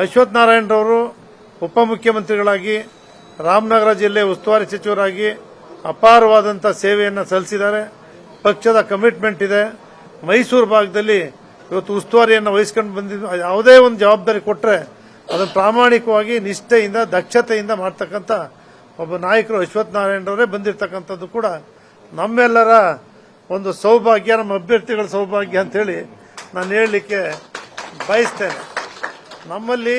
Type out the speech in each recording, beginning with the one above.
ಅಶ್ವಥ್ ನಾರಾಯಣರವರು ಉಪಮುಖ್ಯಮಂತ್ರಿಗಳಾಗಿ ರಾಮನಗರ ಜಿಲ್ಲೆ ಉಸ್ತುವಾರಿ ಸಚಿವರಾಗಿ ಅಪಾರವಾದಂಥ ಸೇವೆಯನ್ನು ಸಲ್ಲಿಸಿದ್ದಾರೆ. ಪಕ್ಷದ ಕಮಿಟ್ಮೆಂಟ್ ಇದೆ. ಮೈಸೂರು ಭಾಗದಲ್ಲಿ ಇವತ್ತು ಉಸ್ತುವಾರಿಯನ್ನು ವಹಿಸಿಕೊಂಡು ಬಂದಿದ್ದು, ಯಾವುದೇ ಒಂದು ಜವಾಬ್ದಾರಿ ಕೊಟ್ಟರೆ ಅದನ್ನು ಪ್ರಾಮಾಣಿಕವಾಗಿ ನಿಷ್ಠೆಯಿಂದ ದಕ್ಷತೆಯಿಂದ ಮಾಡ್ತಕ್ಕಂಥ ಒಬ್ಬ ನಾಯಕರು ಅಶ್ವಥ್ ನಾರಾಯಣರವರೇ ಬಂದಿರತಕ್ಕಂಥದ್ದು ಕೂಡ ನಮ್ಮೆಲ್ಲರ ಒಂದು ಸೌಭಾಗ್ಯ, ನಮ್ಮ ಅಭ್ಯರ್ಥಿಗಳ ಸೌಭಾಗ್ಯ ಅಂತೇಳಿ ನಾನು ಹೇಳಲಿಕ್ಕೆ ಬಯಸ್ತೇನೆ. ನಮ್ಮಲ್ಲಿ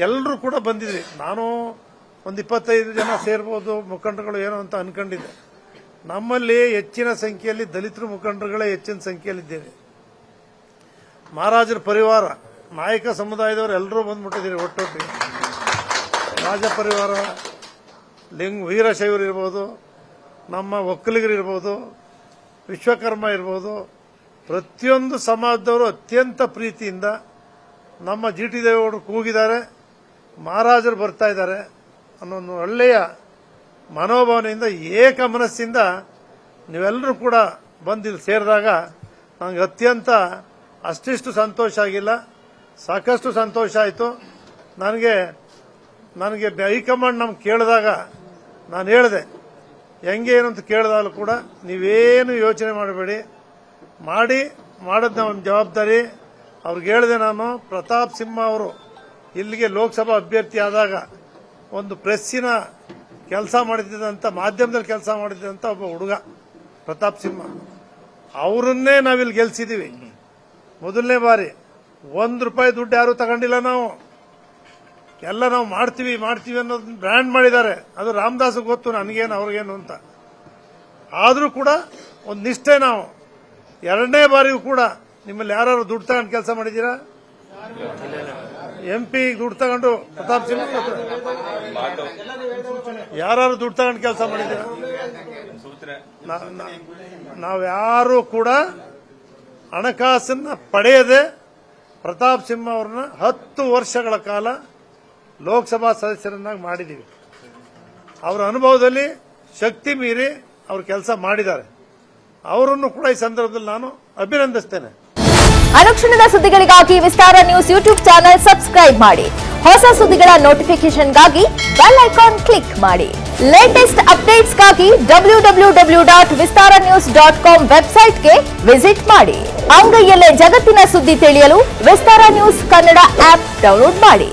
ಎಲ್ಲರೂ ಕೂಡ ಬಂದಿದ್ರಿ. ನಾನು ಒಂದು 25 ಜನ ಸೇರ್ಬೋದು ಮುಖಂಡರುಗಳು ಏನೋ ಅಂತ ಅನ್ಕೊಂಡಿದ್ದೆ. ನಮ್ಮಲ್ಲಿ ಹೆಚ್ಚಿನ ಸಂಖ್ಯೆಯಲ್ಲಿ ದಲಿತರು ಮುಖಂಡರುಗಳೇ ಹೆಚ್ಚಿನ ಸಂಖ್ಯೆಯಲ್ಲಿದ್ದೇವೆ. ಮಹಾರಾಜರ ಪರಿವಾರ ನಾಯಕ ಸಮುದಾಯದವರು ಎಲ್ಲರೂ ಬಂದ್ಬಿಟ್ಟಿದ್ದೀರಿ ಒಟ್ಟೊಟ್ಟಿಗೆ. ರಾಜ ಪರಿವಾರ, ವೀರಶೈವರು ಇರ್ಬೋದು, ನಮ್ಮ ಒಕ್ಕಲಿಗರಿರ್ಬೋದು, ವಿಶ್ವಕರ್ಮ ಇರ್ಬೋದು, ಪ್ರತಿಯೊಂದು ಸಮಾಜದವರು ಅತ್ಯಂತ ಪ್ರೀತಿಯಿಂದ ನಮ್ಮ ಜಿ ಟಿ ದೇವೇಗೌಡರು ಕೂಗಿದ್ದಾರೆ, ಮಹಾರಾಜರು ಬರ್ತಾ ಇದ್ದಾರೆ ಅನ್ನೋ ಒಂದು ಒಳ್ಳೆಯ ಮನೋಭಾವನೆಯಿಂದ ಏಕ ಮನಸ್ಸಿಂದ ನೀವೆಲ್ಲರೂ ಕೂಡ ಬಂದು ಸೇರಿದಾಗ ನನಗೆ ಅತ್ಯಂತ ಅಷ್ಟಿಷ್ಟು ಸಂತೋಷ ಆಗಿಲ್ಲ, ಸಾಕಷ್ಟು ಸಂತೋಷ ಆಯಿತು. ನನಗೆ ಹೈಕಮಾಂಡ್ ನಮ್ಗೆ ಕೇಳಿದಾಗ ನಾನು ಹೇಳಿದೆ, ಹೆಂಗೆ ಏನು ಅಂತ ಕೇಳಿದಾಗಲೂ ಕೂಡ ನೀವೇನು ಯೋಚನೆ ಮಾಡಬೇಡಿ, ಮಾಡೋದು ನಮ್ಮ ಜವಾಬ್ದಾರಿ. ಅವ್ರಿಗೆ ಹೇಳಿದೆ ನಾನು, ಪ್ರತಾಪ್ ಸಿಂಹ ಅವರು ಇಲ್ಲಿಗೆ ಲೋಕಸಭಾ ಅಭ್ಯರ್ಥಿ ಆದಾಗ ಒಂದು ಪ್ರೆಸ್ಸಿನ ಕೆಲಸ ಮಾಡಿದ್ದಂಥ, ಮಾಧ್ಯಮದಲ್ಲಿ ಕೆಲಸ ಮಾಡಿದ್ದಂಥ ಒಬ್ಬ ಹುಡುಗ ಪ್ರತಾಪ್ ಸಿಂಹ, ಅವರನ್ನೇ ನಾವಿಲ್ಲಿ ಗೆಲ್ಸಿದ್ದೀವಿ. ಮೊದಲನೇ ಬಾರಿ ₹1 ದುಡ್ಡು ಯಾರು ತಗೊಂಡಿಲ್ಲ. ಎಲ್ಲ ನಾವು ಮಾಡ್ತೀವಿ ಅನ್ನೋದನ್ನ ಬ್ರ್ಯಾಂಡ್ ಮಾಡಿದ್ದಾರೆ. ಅದು ರಾಮದಾಸ್ ಗೊತ್ತು, ನನಗೇನು ಅವ್ರಿಗೇನು ಅಂತ. ಆದರೂ ಕೂಡ ಒಂದು ನಿಷ್ಠೆ. ನಾವು ಎರಡನೇ ಬಾರಿಯೂ ಕೂಡ ನಿಮ್ಮಲ್ಲಿ ಯಾರು ದುಡ್ಡು ತಗೊಂಡು ಕೆಲಸ ಮಾಡಿದ್ದೀರಾ? MP ದುಡ್ಡು ತಗೊಂಡು ಪ್ರತಾಪ್ ಸಿಂಹ ಯಾರು ದುಡ್ಡು ತಗೊಂಡು ಕೆಲಸ ಮಾಡಿದ್ದೀರಾ? ನಾವ್ಯಾರು ಕೂಡ ಹಣಕಾಸನ್ನ ಪಡೆಯದೆ ಪ್ರತಾಪ್ ಸಿಂಹ ಅವ್ರನ್ನ 10 ವರ್ಷಗಳ ಕಾಲ ಲೋಕಸಭಾ ಸದಸ್ಯರನ್ನಾಗಿ ಮಾಡಿದ್ದೀವಿ. ಅವರ ಅನುಭವದಲ್ಲಿ ಶಕ್ತಿ ಮೀರಿ ಅವರು ಕೆಲಸ ಮಾಡಿದ್ದಾರೆ. ಅವರನ್ನು ಕೂಡ ಈ ಸಂದರ್ಭದಲ್ಲಿ ನಾನು ಅಭಿನಂದಿಸ್ತೇನೆ. ಅನುಕ್ಷಣದ ಸುದ್ದಿಗಳಿಗಾಗಿ ವಿಸ್ತಾರ ನ್ಯೂಸ್ ಯೂಟ್ಯೂಬ್ ಚಾನೆಲ್ ಸಬ್ಸ್ಕ್ರೈಬ್ ಮಾಡಿ. ಹೊಸ ಸುದ್ದಿಗಳ ನೋಟಿಫಿಕೇಶನ್ಗಾಗಿ ಬೆಲ್ ಐಕಾನ್ ಕ್ಲಿಕ್ ಮಾಡಿ. ಲೇಟೆಸ್ಟ್ ಅಪ್ಡೇಟ್ಸ್ಗಾಗಿ www.vistaranews.com ವೆಬ್ಸೈಟ್ಗೆ ವಿಸಿಟ್ ಮಾಡಿ. ಅಂಗೈಯಲ್ಲೇ ಜಗತ್ತಿನ ಸುದ್ದಿ ತಿಳಿಯಲು ವಿಸ್ತಾರ ನ್ಯೂಸ್ ಕನ್ನಡ ಆಪ್ ಡೌನ್ಲೋಡ್ ಮಾಡಿ.